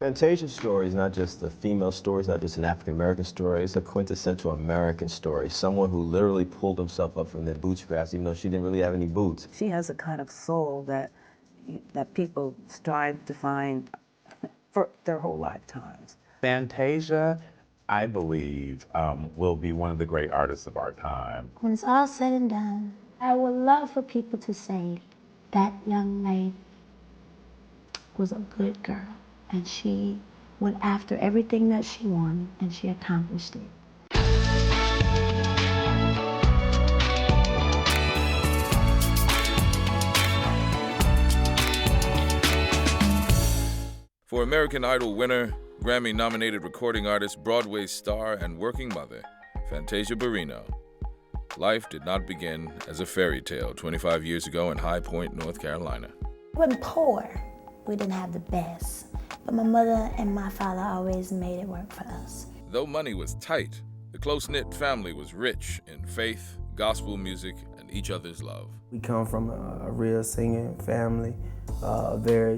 Fantasia Story is not just a female story, it's not just an African-American story, it's a quintessential American story. Someone who literally pulled himself up from their bootstraps, even though she didn't really have any boots. She has a kind of soul that people strive to find for their whole lifetimes. Fantasia, I believe, will be one of the great artists of our time. When it's all said and done, I would love for people to say that young lady was a good girl, and she went after everything that she wanted, and she accomplished it. For American Idol winner, Grammy-nominated recording artist, Broadway star, and working mother, Fantasia Barrino. Life did not begin as a fairy tale 25 years ago in High Point, North Carolina. We wasn't poor. We didn't have the best. But my mother and my father always made it work for us. Though money was tight, the close-knit family was rich in faith, gospel music, and each other's love. We come from a real singing family, very,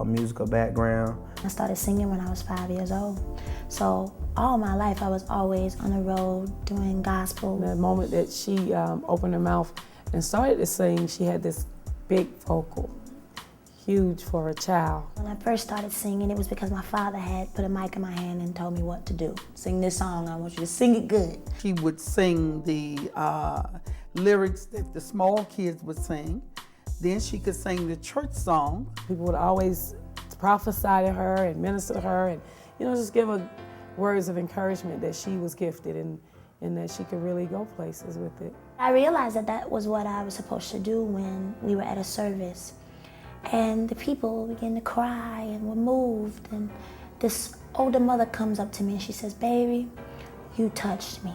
musical background. I started singing when I was 5 years old. So all my life I was always on the road doing gospel. The moment that she opened her mouth and started to sing, she had this big vocal, huge for a child. When I first started singing, it was because my father had put a mic in my hand and told me what to do. Sing this song, I want you to sing it good. She would sing the lyrics that the small kids would sing. Then she could sing the church song. People would always prophesy to her and minister to her and, just give her words of encouragement that she was gifted and that she could really go places with it. I realized that that was what I was supposed to do when we were at a service. And the people began to cry and were moved. And this older mother comes up to me and she says, "Baby, you touched me.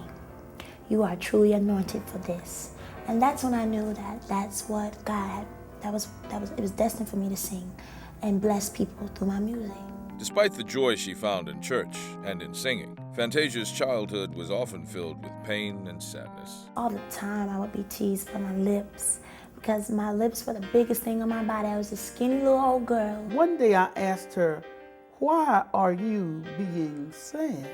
You are truly anointed for this." And that's when I knew that that's what God had, it was destined for me to sing and bless people through my music. Despite the joy she found in church and in singing, Fantasia's childhood was often filled with pain and sadness. All the time I would be teased for my lips because my lips were the biggest thing on my body. I was a skinny little old girl. One day I asked her, "Why are you being sad?"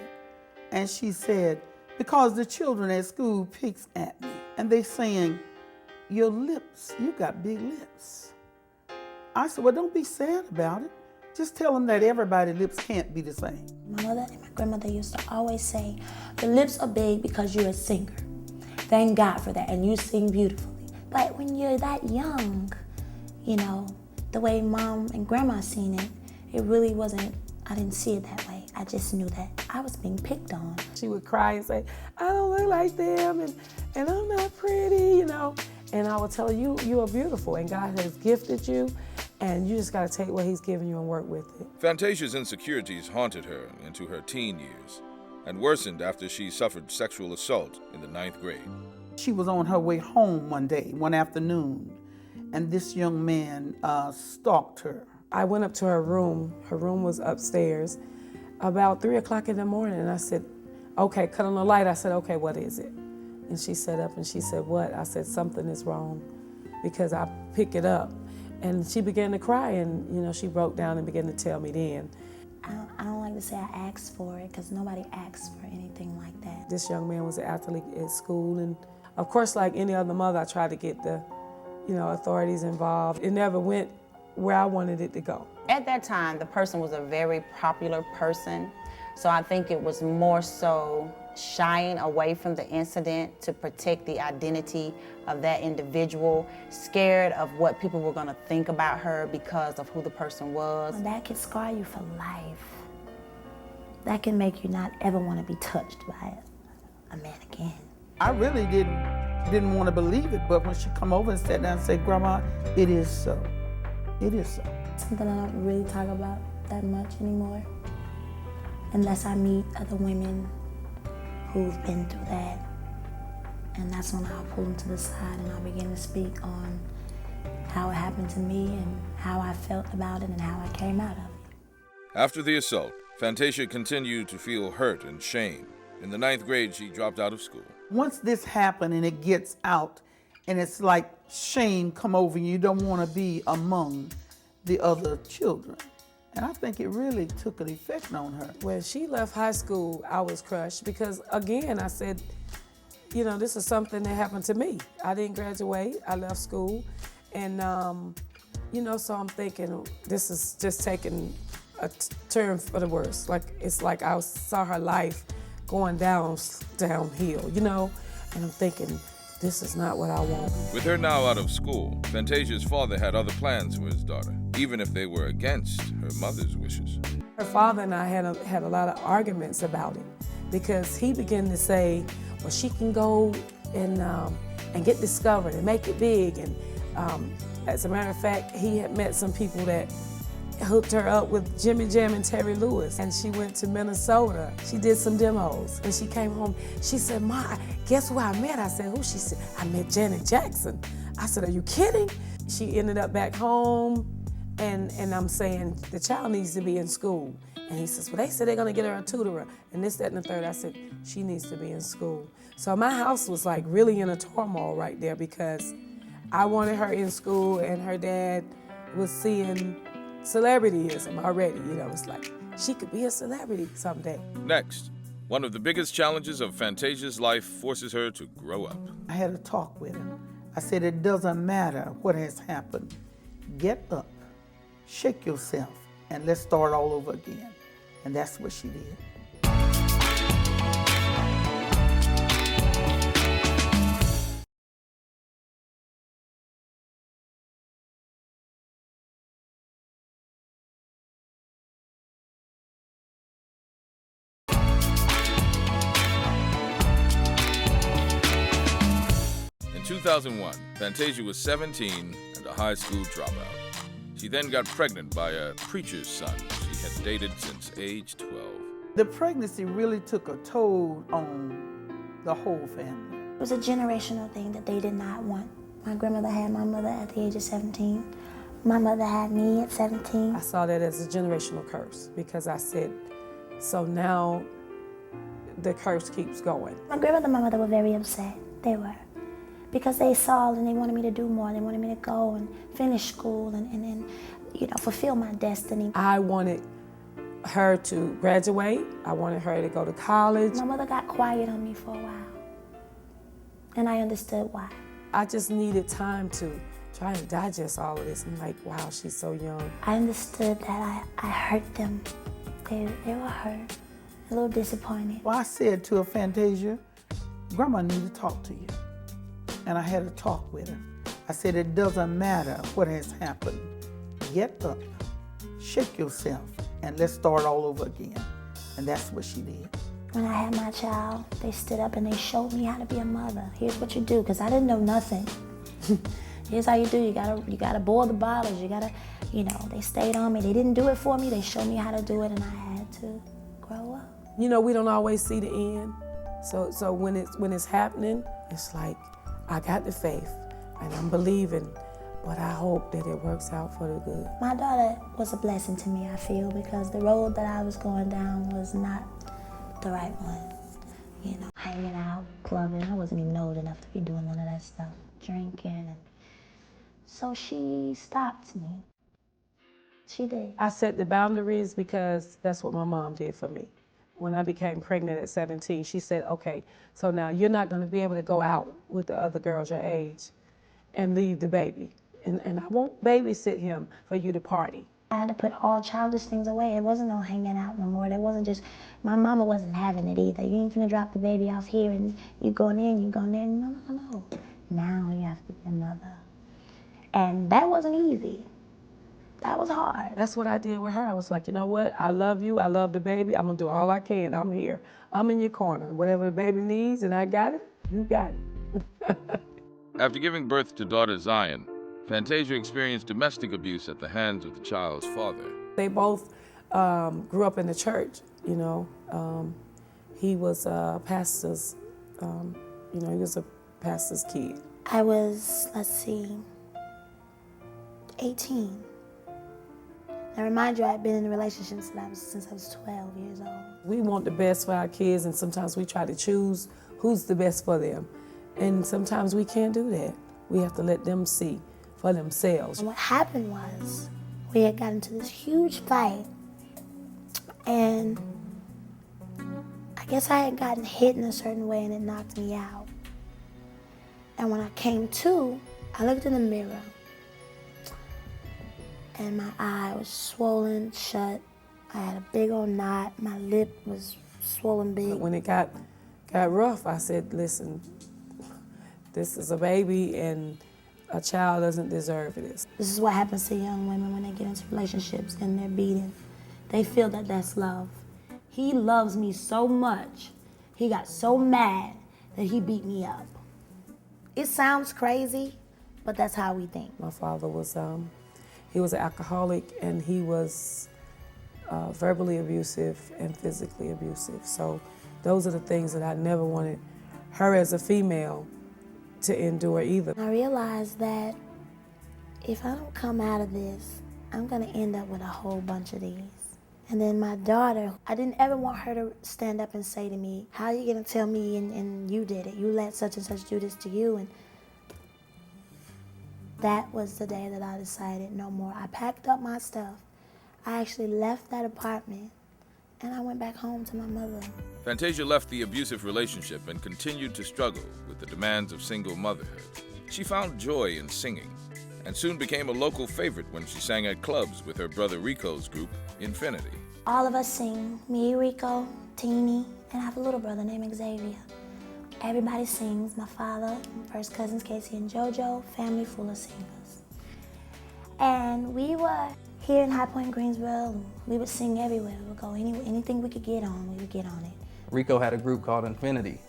And she said, "Because the children at school picks at me and they saying, 'Your lips, you got big lips.'" I said, "Well, don't be sad about it. Just tell them that everybody's lips can't be the same." My mother and my grandmother used to always say, "The lips are big because you're a singer. Thank God for that, and you sing beautifully." But when you're that young, the way Mom and Grandma seen it, it really wasn't, I didn't see it that way. I just knew that I was being picked on. She would cry and say, "I don't look like them, and I'm not pretty," And I would tell her, you are beautiful, and God has gifted you, and you just got to take what He's given you and work with it. Fantasia's insecurities haunted her into her teen years and worsened after she suffered sexual assault in the 9th grade. She was on her way home one afternoon, and this young man stalked her. I went up to her room. Her room was upstairs about 3 o'clock in the morning, and I said, "Okay, cut on the light." I said, "Okay, what is it?" And she sat up and she said, "What?" I said, "Something is wrong," because I picked it up. And she began to cry, and she broke down and began to tell me then. I don't like to say I asked for it because nobody asks for anything like that. This young man was an athlete at school, and of course, like any other mother, I tried to get the authorities involved. It never went where I wanted it to go. At that time, the person was a very popular person, so I think it was more so shying away from the incident to protect the identity of that individual, scared of what people were going to think about her because of who the person was. That can scar you for life. That can make you not ever want to be touched by a man again. I really didn't want to believe it, but when she come over and sat down and said, "Grandma, it is so. It is so." Something I don't really talk about that much anymore, unless I meet other women who've been through that. And that's when I'll pull them to the side and I'll begin to speak on how it happened to me and how I felt about it and how I came out of it. After the assault, Fantasia continued to feel hurt and shame. In the 9th grade, she dropped out of school. Once this happened and it gets out, and it's like shame come over you, you don't want to be among the other children. And I think it really took an effect on her. When she left high school, I was crushed because, again, I said, you know, this is something that happened to me. I didn't graduate. I left school. And, you know, so I'm thinking this is just taking a turn for the worse. Like, it's like I saw her life going downhill, you know? And I'm thinking, this is not what I want. With her now out of school, Fantasia's father had other plans for his daughter, even if they were against her mother's wishes. Her father and I had a lot of arguments about it because he began to say, well, she can go and get discovered and make it big. And as a matter of fact, he had met some people that hooked her up with Jimmy Jam and Terry Lewis. And she went to Minnesota. She did some demos. When she came home, she said, Ma, guess who I met? I said, who? She said, I met Janet Jackson. I said, are you kidding? She ended up back home, and I'm saying, the child needs to be in school. And he says, well, they said they're gonna get her a tutorer, and this, that, and the third. I said, she needs to be in school. So my house was like really in a turmoil right there because I wanted her in school, and her dad was seeing celebrityism already. You know, it's like, she could be a celebrity someday. Next, one of the biggest challenges of Fantasia's life forces her to grow up. I had a talk with her. I said, it doesn't matter what has happened. Get up, shake yourself, and let's start all over again. And that's what she did. In 2001, Fantasia was 17 and a high school dropout. She then got pregnant by a preacher's son she had dated since age 12. The pregnancy really took a toll on the whole family. It was a generational thing that they did not want. My grandmother had my mother at the age of 17. My mother had me at 17. I saw that as a generational curse because I said, so now the curse keeps going. My grandmother and my mother were very upset. They were. Because they saw and they wanted me to do more. They wanted me to go and finish school and you know, fulfill my destiny. I wanted her to graduate. I wanted her to go to college. My mother got quiet on me for a while. And I understood why. I just needed time to try and digest all of this. I'm like, wow, she's so young. I understood that I hurt them. They were hurt, a little disappointed. Well, I said to her, Fantasia, Grandma need to talk to you. And I had a talk with her. I said, it doesn't matter what has happened. Get up, shake yourself, and let's start all over again. And that's what she did. When I had my child, they stood up and they showed me how to be a mother. Here's what you do, because I didn't know nothing. Here's how you do. You gotta boil the bottles. You gotta, you know, they stayed on me. They didn't do it for me. They showed me how to do it, and I had to grow up. You know, we don't always see the end. So when it's happening, it's like, I got the faith, and I'm believing, but I hope that it works out for the good. My daughter was a blessing to me, I feel, because the road that I was going down was not the right one. You know, hanging out, clubbing, I wasn't even old enough to be doing none of that stuff, drinking. So she stopped me. She did. I set the boundaries because that's what my mom did for me. When I became pregnant at 17, she said, okay, so now you're not gonna be able to go out with the other girls your age and leave the baby. And I won't babysit him for you to party. I had to put all childish things away. It wasn't no hanging out no more. There wasn't just, my mama wasn't having it either. You ain't gonna drop the baby off here and you going in, you going in. No. Now you have to be a mother. And that wasn't easy. That was hard. That's what I did with her. I was like, you know what? I love you. I love the baby. I'm gonna do all I can. I'm here. I'm in your corner. Whatever the baby needs and I got it, you got it. After giving birth to daughter Zion, Fantasia experienced domestic abuse at the hands of the child's father. They both grew up in the church, you know. He was a pastor's, he was a pastor's kid. I was, 18. Now, remind you, I'd been in a relationship since I was 12 years old. We want the best for our kids, and sometimes we try to choose who's the best for them. And sometimes we can't do that. We have to let them see for themselves. And what happened was, We had gotten into this huge fight, and I guess I had gotten hit in a certain way and it knocked me out. And when I came to, I looked in the mirror and my eye was swollen shut. I had a big old knot. My lip was swollen big. When it got rough, I said, listen, this is a baby and a child doesn't deserve this. This is what happens to young women when they get into relationships and they're beaten. They feel that that's love. He loves me so much, he got so mad that he beat me up. It sounds crazy, but that's how we think. My father was, he was an alcoholic and he was verbally abusive and physically abusive. So those are the things that I never wanted her as a female to endure either. I realized that if I don't come out of this, I'm gonna end up with a whole bunch of these. And then my daughter, I didn't ever want her to stand up and say to me, how are you gonna tell me and you did it? You let such and such do this to you. And that was the day that I decided no more. I packed up my stuff. I actually left that apartment and I went back home to my mother. Fantasia left the abusive relationship and continued to struggle with the demands of single motherhood. She found joy in singing and soon became a local favorite when she sang at clubs with her brother Rico's group, Infinity. All of us sing, me, Rico, Teeny, and I have a little brother named Xavier. Everybody sings, my father, my first cousins Casey and JoJo, family full of singers. And we were here in High Point, Greensboro, we would sing everywhere. We would go anything we could get on, we would get on it. Rico had a group called Infinity,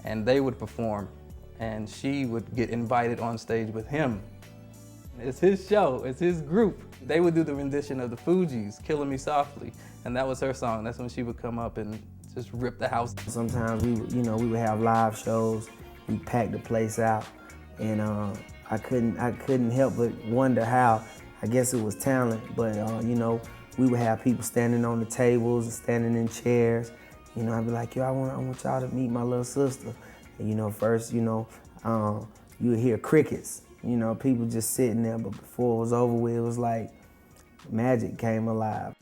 and they would perform, and she would get invited on stage with him. It's his show, it's his group. They would do the rendition of the Fugees, Killing Me Softly, and that was her song. That's when she would come up and just rip the house. Sometimes we would have live shows. We packed the place out, and I couldn't help but wonder how. I guess it was talent, but we would have people standing on the tables and standing in chairs. I'd be like, yo, I want y'all to meet my little sister. And, first, you would hear crickets. People just sitting there, but before it was over with, it was like magic came alive.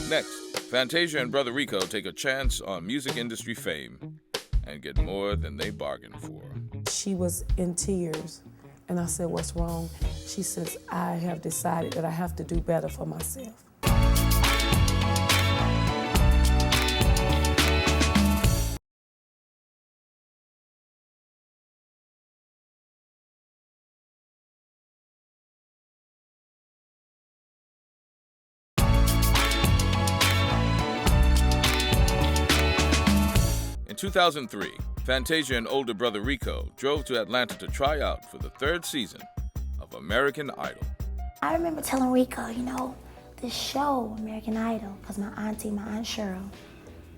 Next, Fantasia and brother Rico take a chance on music industry fame and get more than they bargained for. She was in tears, and I said, what's wrong? She says, I have decided that I have to do better for myself. In 2003, Fantasia and older brother Rico drove to Atlanta to try out for the third season of American Idol. I remember telling Rico, this show, American Idol, because my Aunt Cheryl,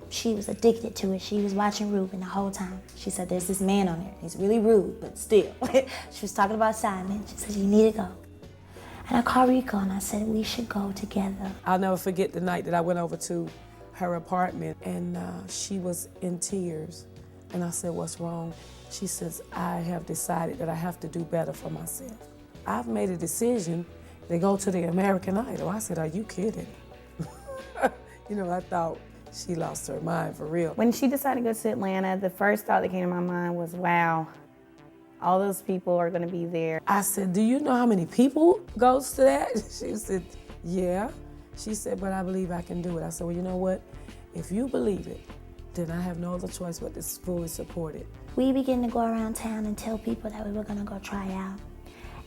she was addicted to it. She was watching Ruben the whole time. She said, there's this man on there. He's really rude, but still. She was talking about Simon. She said, you need to go. And I called Rico and I said, we should go together. I'll never forget the night that I went over to her apartment and she was in tears. And I said, what's wrong? She says, I have decided that I have to do better for myself. I've made a decision to go to the American Idol. I said, are you kidding? I thought she lost her mind for real. When she decided to go to Atlanta, the first thought that came to my mind was, wow, all those people are gonna be there. I said, do you know how many people goes to that? She said, yeah. She said, but I believe I can do it. I said, well, you know what? If you believe it, then I have no other choice but to fully support it. We began to go around town and tell people that we were gonna go try out.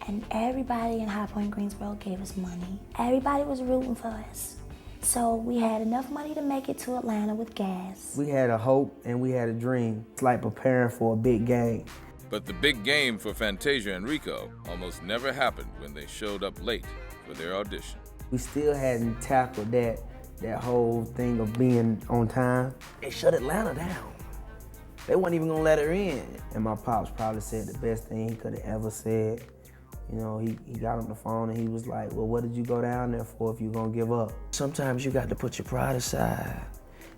And everybody in High Point, Greensboro gave us money. Everybody was rooting for us. So we had enough money to make it to Atlanta with gas. We had a hope and we had a dream. It's like preparing for a big game. But the big game for Fantasia and Rico almost never happened when they showed up late for their audition. We still hadn't tackled that whole thing of being on time. They shut Atlanta down. They weren't even gonna let her in. And my pops probably said the best thing he could have ever said. He got on the phone and he was like, well, what did you go down there for if you're gonna give up? Sometimes you got to put your pride aside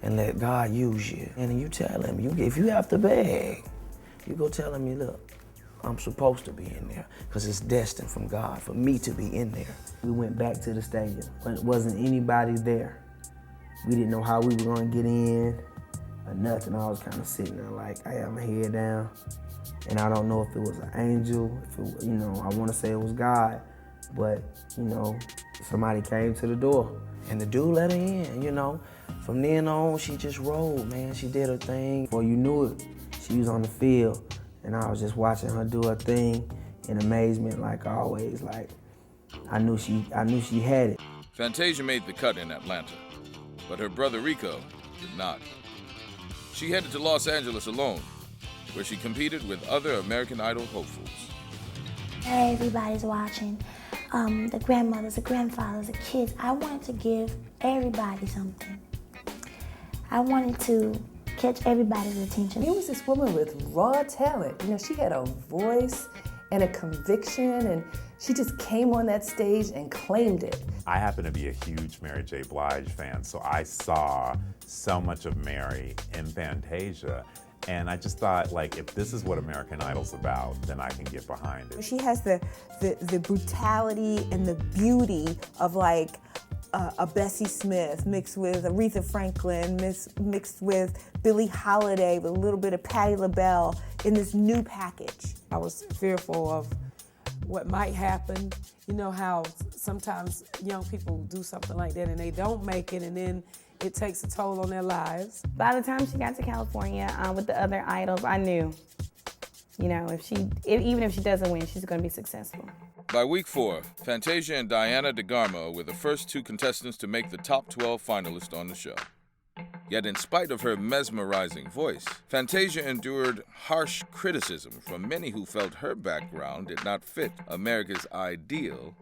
and let God use you. And you tell him, if you have to beg, you go tell him, look, I'm supposed to be in there because it's destined from God for me to be in there. We went back to the stadium, but it wasn't anybody there. We didn't know how we were gonna get in or nothing. I was kind of sitting there like, I had my head down, and I don't know if it was an angel, if it, you know, I want to say it was God, but you know, somebody came to the door, and the dude let her in. You know, from then on, she just rolled, man. She did her thing. Before you knew it, she was on the field, and I was just watching her do her thing in amazement, like always. Like I knew she had it. Fantasia made the cut in Atlanta, but her brother Rico did not. She headed to Los Angeles alone, where she competed with other American Idol hopefuls. Everybody's watching. The grandmothers, the grandfathers, the kids. I wanted to give everybody something. I wanted to catch everybody's attention. Here was this woman with raw talent. You know, she had a voice and a conviction, and she just came on that stage and claimed it. I happen to be a huge Mary J. Blige fan, so I saw so much of Mary in Fantasia, and I just thought, like, if this is what American Idol's about, then I can get behind it. She has the brutality and the beauty of like a Bessie Smith mixed with Aretha Franklin, mixed with Billie Holiday with a little bit of Patti LaBelle in this new package. I was fearful of what might happen. You know how sometimes young people do something like that and they don't make it, and then it takes a toll on their lives. By the time she got to California with the other idols, I knew, you know, even if she doesn't win, she's going to be successful. By week 4, Fantasia and Diana DeGarmo were the first 2 contestants to make the top 12 finalists on the show. Yet in spite of her mesmerizing voice, Fantasia endured harsh criticism from many who felt her background did not fit America's ideal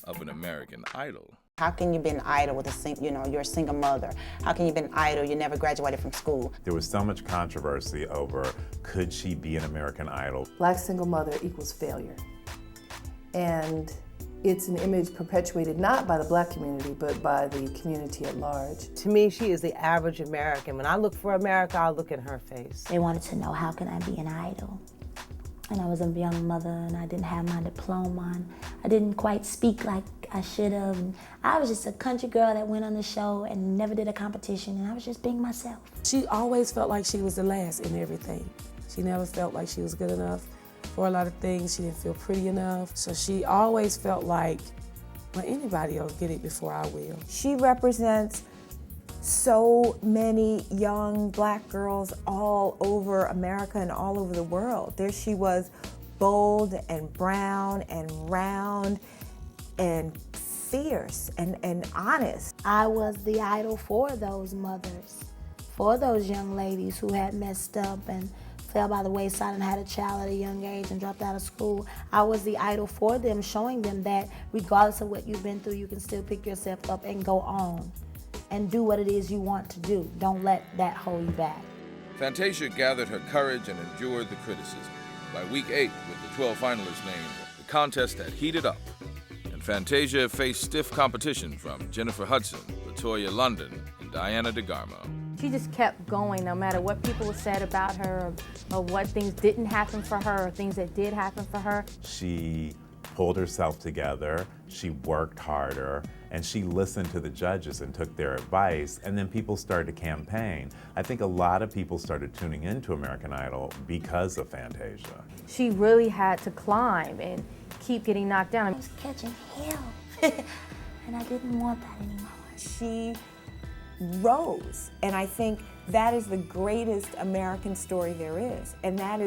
of an American Idol. How can you be an idol with you're a single mother? How can you be an idol? You never graduated from school. There was so much controversy over, could she be an American Idol? Black single mother equals failure. And it's an image perpetuated not by the Black community, but by the community at large. To me, she is the average American. When I look for America, I look in her face. They wanted to know, how can I be an idol? And I was a young mother, and I didn't have my diploma, and I didn't quite speak like I should have. And I was just a country girl that went on the show and never did a competition, and I was just being myself. She always felt like she was the last in everything. She never felt like she was good enough for a lot of things. She didn't feel pretty enough. So she always felt like, well, anybody will get it before I will. She represents so many young Black girls all over America and all over the world. There she was, bold and brown and round and fierce and honest. I was the idol for those mothers, for those young ladies who had messed up and fell by the wayside and had a child at a young age and dropped out of school. I was the idol for them, showing them that regardless of what you've been through, you can still pick yourself up and go on and do what it is you want to do. Don't let that hold you back. Fantasia gathered her courage and endured the criticism. By week 8, with the 12 finalists named, the contest had heated up, and Fantasia faced stiff competition from Jennifer Hudson, LaToya London, and Diana DeGarmo. She just kept going no matter what people said about her or what things didn't happen for her or things that did happen for her. She pulled herself together, she worked harder, and she listened to the judges and took their advice, and then people started to campaign. I think a lot of people started tuning into American Idol because of Fantasia. She really had to climb and keep getting knocked down. I was catching hell, and I didn't want that anymore. She rose, and I think that is the greatest American story there is, and that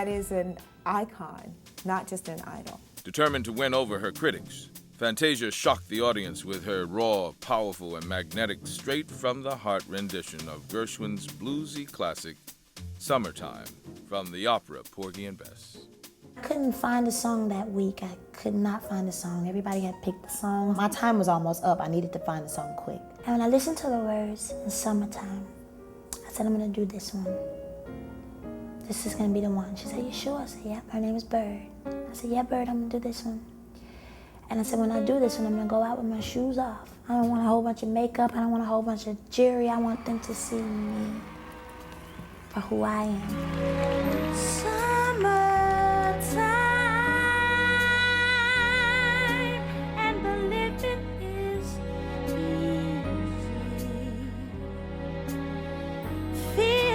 is an icon, not just an idol. Determined to win over her critics, Fantasia shocked the audience with her raw, powerful, and magnetic, straight-from-the-heart rendition of Gershwin's bluesy classic, Summertime, from the opera Porgy and Bess. I couldn't find a song that week. I could not find a song. Everybody had picked the song. My time was almost up. I needed to find a song quick. And when I listened to the words in Summertime, I said, I'm gonna do this one. This is gonna be the one. She said, you sure? I said, yeah, her name is Bird. I said, yeah, Bird, I'm gonna do this one. And I said, when I do this one, I'm gonna go out with my shoes off. I don't want a whole bunch of makeup. I don't want a whole bunch of jewelry. I want them to see me for who I am. Summer.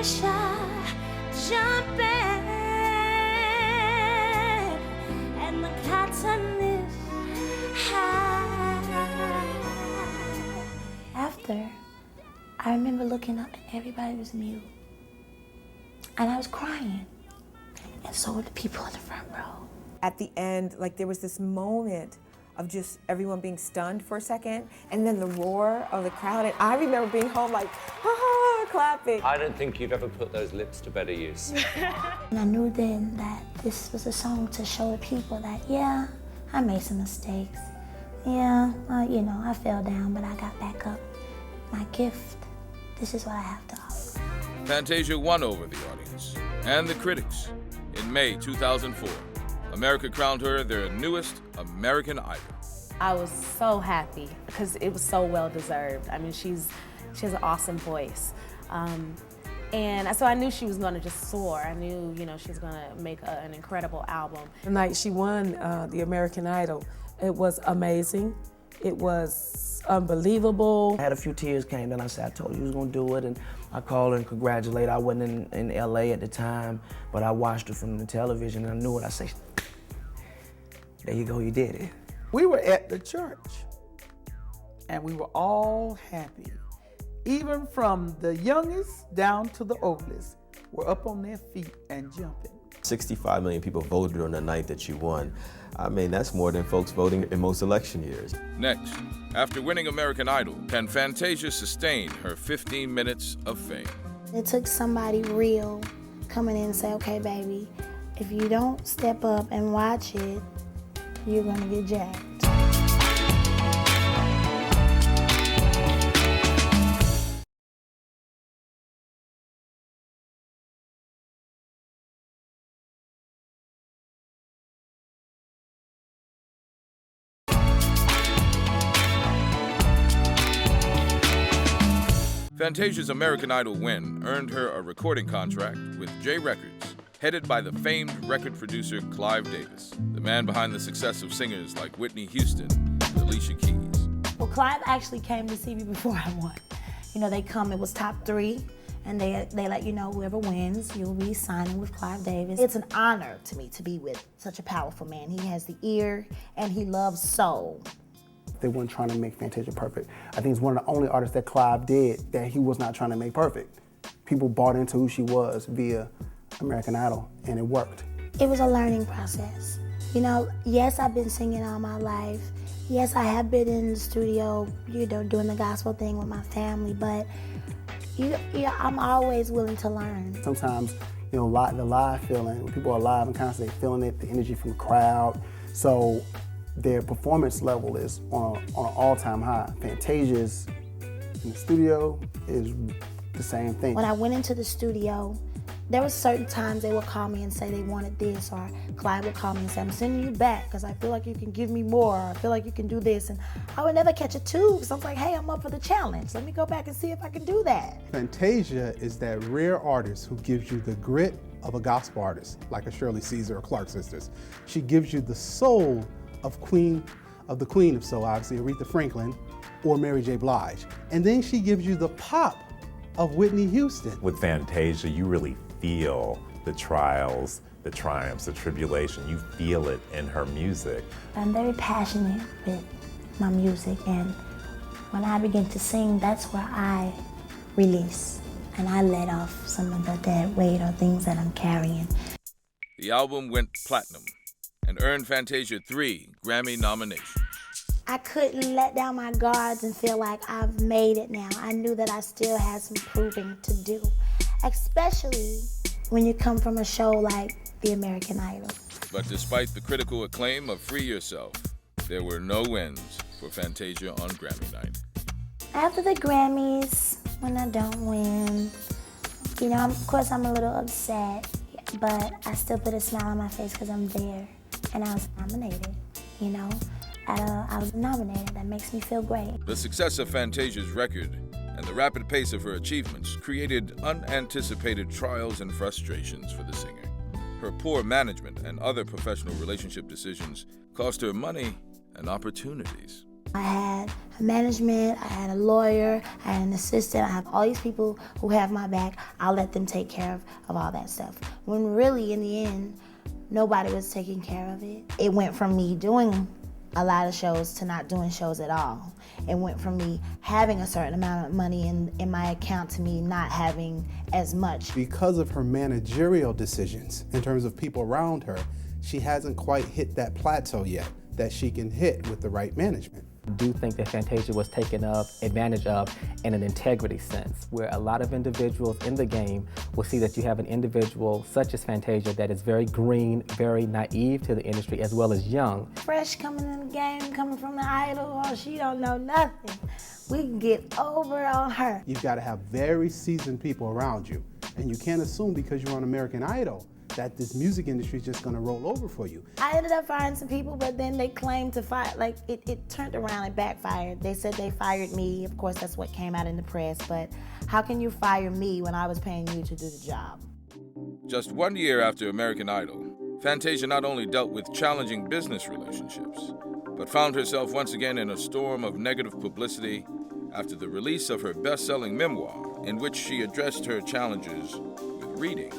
pressure jumping, and the cotton is high. After, I remember looking up and everybody was mute. And I was crying. And so were the people in the front row. At the end, like there was this moment of just everyone being stunned for a second, and then the roar of the crowd. And I remember being home like, ah, clapping. I don't think you've ever put those lips to better use. And I knew then that this was a song to show the people that, yeah, I made some mistakes. Yeah, you know, I fell down, but I got back up. My gift, this is what I have to offer. Fantasia won over the audience and the critics. In May 2004, America crowned her their newest American Idol. I was so happy because it was so well deserved. I mean, she has an awesome voice. And so I knew she was gonna just soar. I knew, you know, she was gonna make an incredible album. The night she won the American Idol, it was amazing. It was unbelievable. I had a few tears came, then I said, I told you you was gonna do it, and I called her and congratulated. I wasn't in LA at the time, but I watched her from the television and I knew what I said. There you go, you did it. We were at the church and we were all happy. Even from the youngest down to the oldest were up on their feet and jumping. 65 million people voted on the night that you won. I mean, that's more than folks voting in most election years. Next, after winning American Idol, can Fantasia sustain her 15 minutes of fame? It took somebody real coming in and say, okay, baby, if you don't step up and watch it, you're gonna get jacked. Fantasia's American Idol win earned her a recording contract with J Records, headed by the famed record producer Clive Davis, the man behind the success of singers like Whitney Houston and Alicia Keys. Well, Clive actually came to see me before I won. You know, they come, it was top 3, and they let you know whoever wins, you'll be signing with Clive Davis. It's an honor to me to be with such a powerful man. He has the ear, and he loves soul. They weren't trying to make Fantasia perfect. I think it's one of the only artists that Clive did that he was not trying to make perfect. People bought into who she was via American Idol, and it worked. It was a learning process. You know, yes, I've been singing all my life. Yes, I have been in the studio, you know, doing the gospel thing with my family, but I'm always willing to learn. Sometimes, you know, the live feeling, when people are live and constantly feeling it, the energy from the crowd. So their performance level is on an all-time high. Fantasia's in the studio is the same thing. When I went into the studio, there were certain times they would call me and say they wanted this, or Clive would call me and say, I'm sending you back because I feel like you can give me more, or I feel like you can do this. And I would never catch a tube because I was like, hey, I'm up for the challenge. Let me go back and see if I can do that. Fantasia is that rare artist who gives you the grit of a gospel artist, like a Shirley Caesar or Clark Sisters. She gives you the soul of the Queen of Soul, obviously, Aretha Franklin or Mary J. Blige. And then she gives you the pop of Whitney Houston. With Fantasia, you really feel the trials, the triumphs, the tribulation. You feel it in her music. I'm very passionate with my music, and when I begin to sing, that's where I release and I let off some of the dead weight or things that I'm carrying. The album went platinum and earned Fantasia 3 Grammy nominations. I couldn't let down my guards and feel like I've made it now. I knew that I still had some proving to do, especially when you come from a show like the American Idol. But despite the critical acclaim of Free Yourself, there were no wins for Fantasia on Grammy night. After the Grammys, when I don't win, you know, of course I'm a little upset, but I still put a smile on my face because I'm there. And I was nominated, you know. I was nominated. That makes me feel great. The success of Fantasia's record and the rapid pace of her achievements created unanticipated trials and frustrations for the singer. Her poor management and other professional relationship decisions cost her money and opportunities. I had a management, I had a lawyer, I had an assistant, I have all these people who have my back. I'll let them take care of all that stuff. When really, in the end, nobody was taking care of it. It went from me doing a lot of shows to not doing shows at all. It went from me having a certain amount of money in my account to me not having as much. Because of her managerial decisions in terms of people around her, she hasn't quite hit that plateau yet that she can hit with the right management. I do think that Fantasia was taken advantage of in an integrity sense, where a lot of individuals in the game will see that you have an individual such as Fantasia that is very green, very naive to the industry, as well as young. Fresh coming in the game, coming from the Idol, oh, she don't know nothing. We can get over on her. You've got to have very seasoned people around you, and you can't assume because you're on American Idol that this music industry is just going to roll over for you. I ended up firing some people, but then they claimed to fire, like it turned around and backfired. They said they fired me. Of course, that's what came out in the press, but how can you fire me when I was paying you to do the job? Just 1 year after American Idol, Fantasia not only dealt with challenging business relationships, but found herself once again in a storm of negative publicity after the release of her best-selling memoir, in which she addressed her challenges with reading.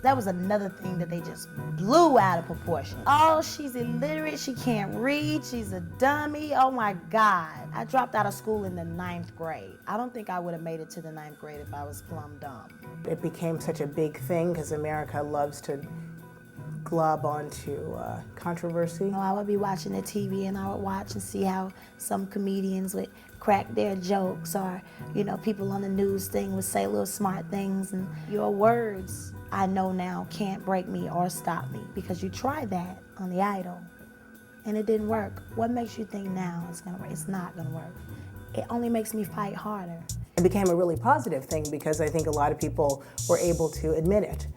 That was another thing that they just blew out of proportion. Oh, she's illiterate, she can't read, she's a dummy, oh my God. I dropped out of school in the 9th grade. I don't think I would have made it to the 9th grade if I was plumb dumb. It became such a big thing because America loves to glob onto controversy. I would be watching the TV and I would watch and see how some comedians would crack their jokes, or people on the news thing would say little smart things, and your words, I know now, can't break me or stop me, because you tried that on the Idol and it didn't work. What makes you think now it's gonna work? It's not gonna work. It only makes me fight harder. It became a really positive thing because I think a lot of people were able to admit it,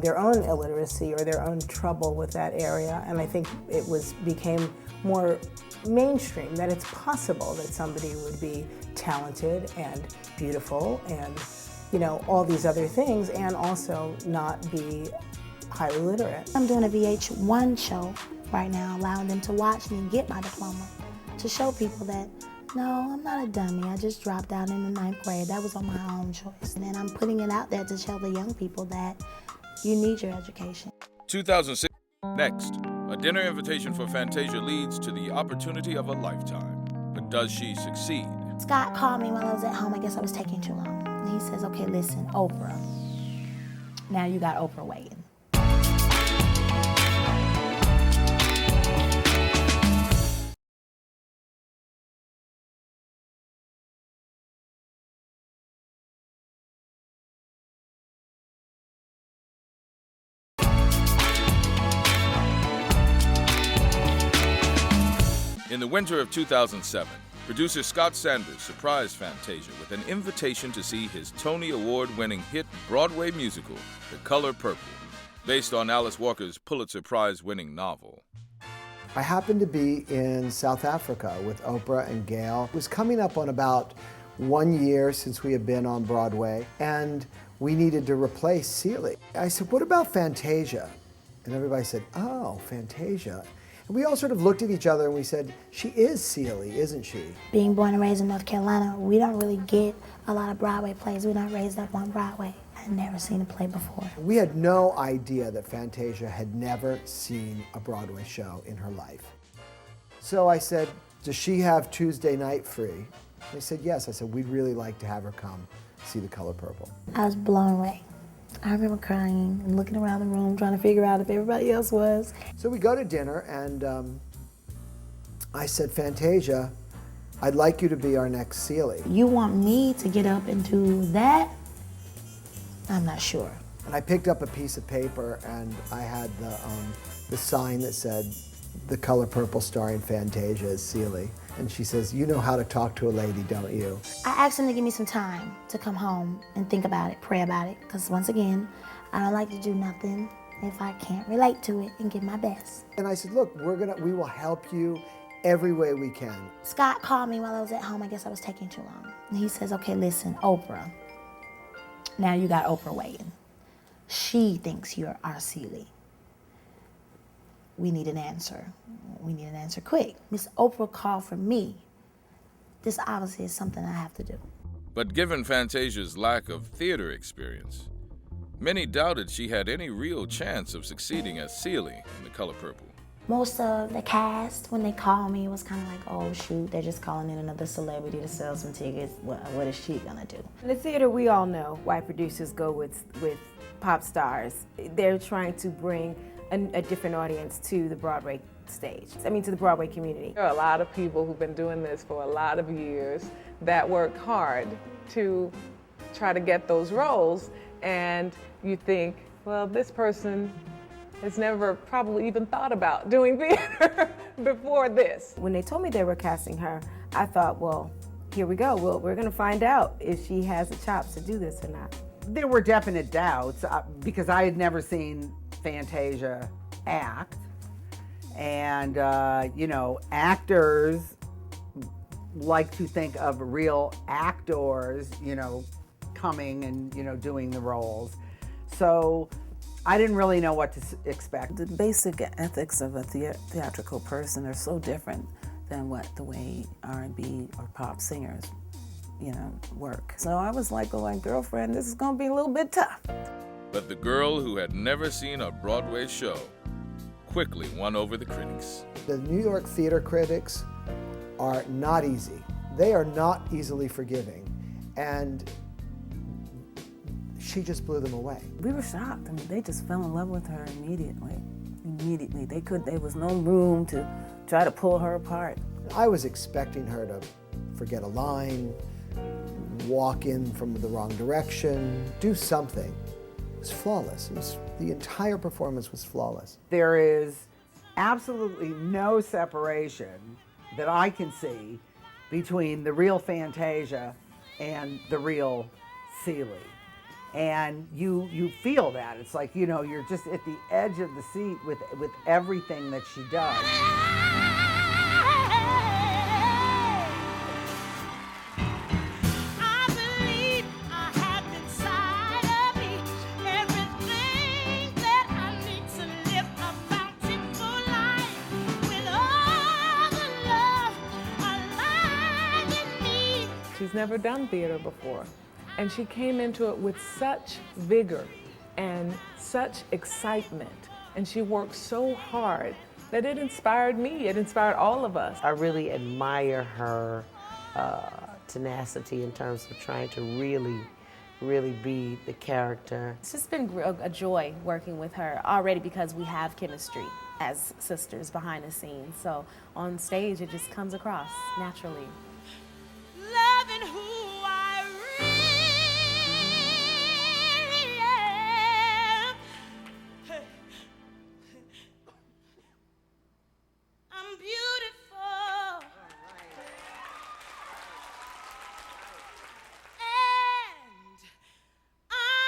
their own illiteracy or their own trouble with that area, and I think it became more mainstream that it's possible that somebody would be talented and beautiful and all these other things, and also not be highly literate. I'm doing a VH1 show right now, allowing them to watch me and get my diploma, to show people that, no, I'm not a dummy. I just dropped out in the 9th grade. That was on my own choice. And then I'm putting it out there to tell the young people that you need your education. 2006. Next, a dinner invitation for Fantasia leads to the opportunity of a lifetime. But does she succeed? Scott called me while I was at home. I guess I was taking too long. And he says, okay, listen, Oprah. Now you got Oprah waiting. In the winter of 2007, producer Scott Sanders surprised Fantasia with an invitation to see his Tony Award-winning hit Broadway musical, The Color Purple, based on Alice Walker's Pulitzer Prize-winning novel. I happened to be in South Africa with Oprah and Gail. It was coming up on about 1 year since we had been on Broadway, and we needed to replace Celie. I said, what about Fantasia? And everybody said, oh, Fantasia. And we all sort of looked at each other and we said, she is Celie, isn't she? Being born and raised in North Carolina, we don't really get a lot of Broadway plays. We're not raised up on Broadway. I'd never seen a play before. We had no idea that Fantasia had never seen a Broadway show in her life. So I said, does she have Tuesday night free? They said, yes. I said, we'd really like to have her come see The Color Purple. I was blown away. I remember crying and looking around the room trying to figure out if everybody else was. So we go to dinner and I said, Fantasia, I'd like you to be our next Celie. You want me to get up and do that? I'm not sure. And I picked up a piece of paper and I had the sign that said, The Color Purple starring Fantasia as Celie. And she says, you know how to talk to a lady, don't you? I asked him to give me some time to come home and think about it, pray about it, because once again, I don't like to do nothing if I can't relate to it and give my best. And I said, look, we will help you every way we can. Scott called me while I was at home. I guess I was taking too long. And he says, okay, listen, Oprah. Now you got Oprah waiting. She thinks you're our Celie. We need an answer. We need an answer quick. Miss Oprah called for me this obviously is something I have to do. But given Fantasia's lack of theater experience, many doubted she had any real chance of succeeding as Celie in The Color Purple. Most of the cast, when they called me, it was kind of like, oh shoot, they're just calling in another celebrity to sell some tickets. What is she gonna do? In the theater, we all know why producers go with pop stars. They're trying to bring a different audience to the Broadway stage. I mean, to the Broadway community. There are a lot of people who've been doing this for a lot of years that work hard to try to get those roles, and you think, well, this person has never probably even thought about doing theater before this. When they told me they were casting her, I thought, well, here we go. Well, we're gonna find out if she has the chops to do this or not. There were definite doubts because I had never seen Fantasia act. And, you know, actors like to think of real actors, you know, coming and, you know, doing the roles. So I didn't really know what to expect. The basic ethics of a theatrical person are so different than the way R&B or pop singers, you know, work. So I was like, going, girlfriend, this is gonna be a little bit tough. But the girl who had never seen a Broadway show quickly won over the critics. The New York theater critics are not easy. They are not easily forgiving. And she just blew them away. We were shocked. I mean, they just fell in love with her immediately. Immediately. There was no room to try to pull her apart. I was expecting her to forget a line, walk in from the wrong direction, do something. It was flawless. The entire performance was flawless. There is absolutely no separation that I can see between the real Fantasia and the real Celie. And you feel that. It's like, you know, you're just at the edge of the seat with everything that she does. She's never done theater before. And she came into it with such vigor and such excitement. And she worked so hard that it inspired me. It inspired all of us. I really admire her tenacity in terms of trying to really be the character. It's just been a joy working with her already because we have chemistry as sisters behind the scenes. So on stage, it just comes across naturally. Loving who I really am. I'm beautiful. And I'm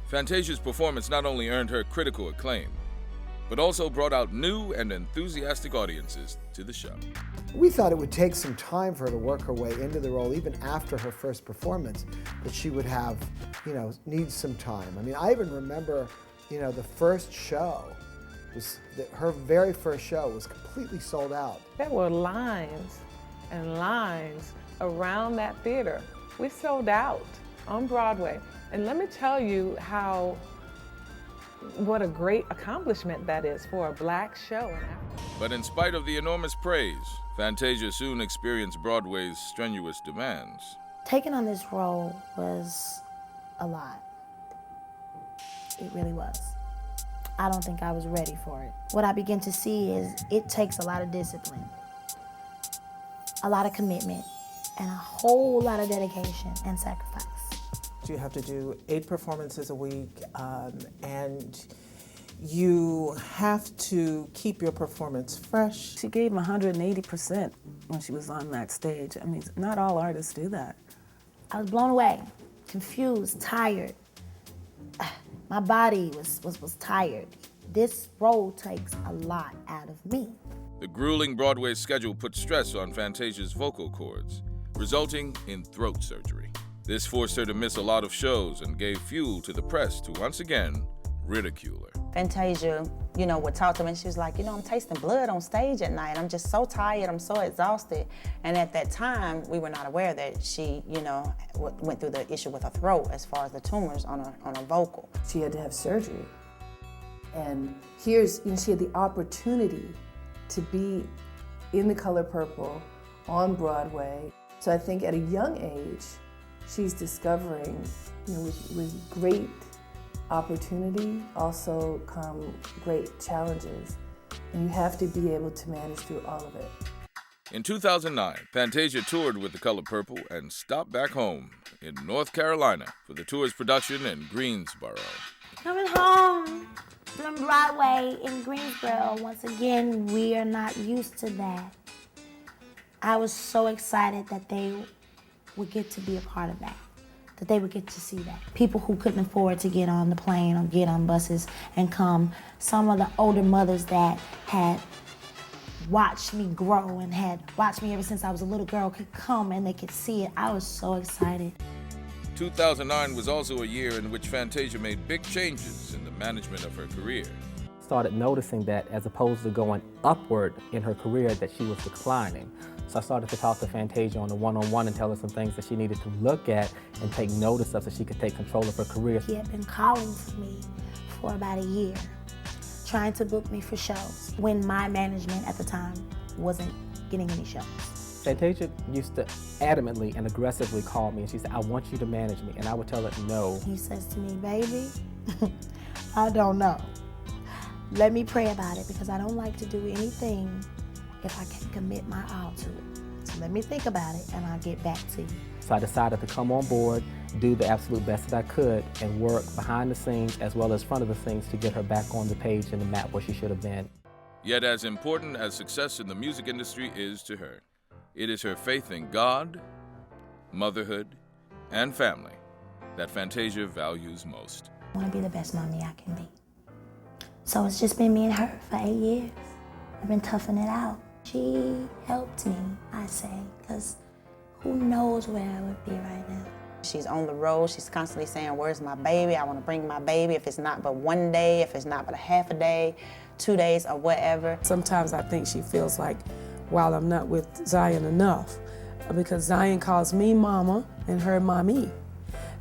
Fantasia's performance not only earned her critical acclaim, but also brought out new and enthusiastic audiences to the show. We thought it would take some time for her to work her way into the role, even after her first performance, that she would have, you know, need some time. I mean, I even remember, you know, the first show, her very first show was completely sold out. There were lines and lines around that theater. We sold out on Broadway. And let me tell you what a great accomplishment that is for a Black show. But in spite of the enormous praise, Fantasia soon experienced Broadway's strenuous demands. Taking on this role was a lot. It really was. I don't think I was ready for it. What I began to see is it takes a lot of discipline, a lot of commitment, and a whole lot of dedication and sacrifice. You have to do 8 performances a week, and you have to keep your performance fresh. She gave 180% when she was on that stage. I mean, not all artists do that. I was blown away, confused, tired. My body was tired. This role takes a lot out of me. The grueling Broadway schedule put stress on Fantasia's vocal cords, resulting in throat surgery. This forced her to miss a lot of shows and gave fuel to the press to once again ridicule her. Fantasia, would talk to me, and she was like, I'm tasting blood on stage at night. I'm just so tired, I'm so exhausted. And at that time, we were not aware that she, went through the issue with her throat as far as the tumors on her vocal. She had to have surgery. And here's, she had the opportunity to be in The Color Purple on Broadway. So I think at a young age, she's discovering, with great opportunity also come great challenges, and you have to be able to manage through all of it. In 2009, Fantasia toured with The Color Purple and stopped back home in North Carolina for the tour's production in Greensboro. Coming home from Broadway in Greensboro, once again, we are not used to that. I was so excited that they would get to be a part of that they would get to see that. People who couldn't afford to get on the plane or get on buses and come, some of the older mothers that had watched me grow and had watched me ever since I was a little girl could come and they could see it. I was so excited. 2009 was also a year in which Fantasia made big changes in the management of her career. Started noticing that as opposed to going upward in her career, that she was declining. So I started to talk to Fantasia on a one-on-one and tell her some things that she needed to look at and take notice of so she could take control of her career. He had been calling for me for about a year, trying to book me for shows when my management at the time wasn't getting any shows. Fantasia used to adamantly and aggressively call me and she said, I want you to manage me. And I would tell her no. He says to me, baby, I don't know. Let me pray about it because I don't like to do anything if I can't commit my all to it. So let me think about it and I'll get back to you. So I decided to come on board, do the absolute best that I could, and work behind the scenes as well as front of the scenes to get her back on the page and the map where she should have been. Yet as important as success in the music industry is to her, it is her faith in God, motherhood, and family that Fantasia values most. I want to be the best mommy I can be. So it's just been me and her for 8 years. I've been toughing it out. She helped me, I say, because who knows where I would be right now. She's on the road. She's constantly saying, where's my baby? I want to bring my baby. If it's not but one day, if it's not but a half a day, 2 days, or whatever. Sometimes I think she feels like, while I'm not with Zion enough, because Zion calls me mama and her mommy.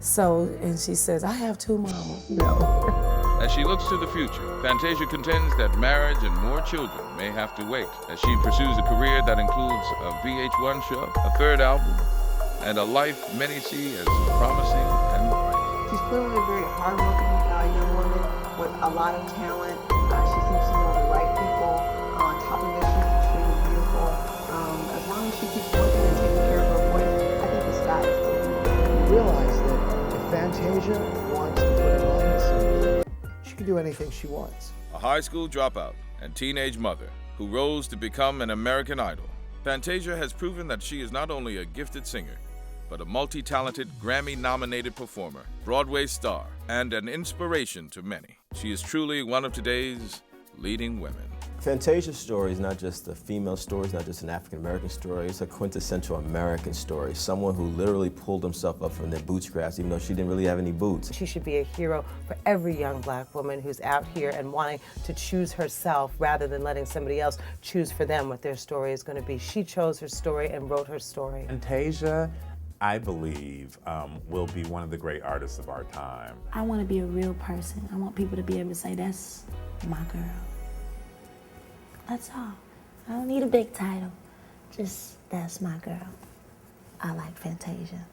So, and she says, I have two mamas. No. As she looks to the future, Fantasia contends that marriage and more children may have to wait as she pursues a career that includes a VH1 show, a third album, and a life many see as promising and bright. She's clearly a very hardworking young woman with a lot of talent. She seems to know the right people. On top of it, she's extremely beautiful. As long as she keeps working and taking care of her voice, I think the sky is the limit. Realize that if Fantasia wants to put her mind to something, she can do anything she wants. A high school dropout and teenage mother who rose to become an American Idol, Fantasia has proven that she is not only a gifted singer, but a multi-talented, Grammy-nominated performer, Broadway star, and an inspiration to many. She is truly one of today's leading women. Fantasia's story is not just a female story, it's not just an African-American story, it's a quintessential American story. Someone who literally pulled himself up from their bootstraps, even though she didn't really have any boots. She should be a hero for every young black woman who's out here and wanting to choose herself rather than letting somebody else choose for them what their story is going to be. She chose her story and wrote her story. Fantasia, I believe, will be one of the great artists of our time. I want to be a real person. I want people to be able to say, that's my girl. That's all. I don't need a big title. Just, that's my girl. I like Fantasia.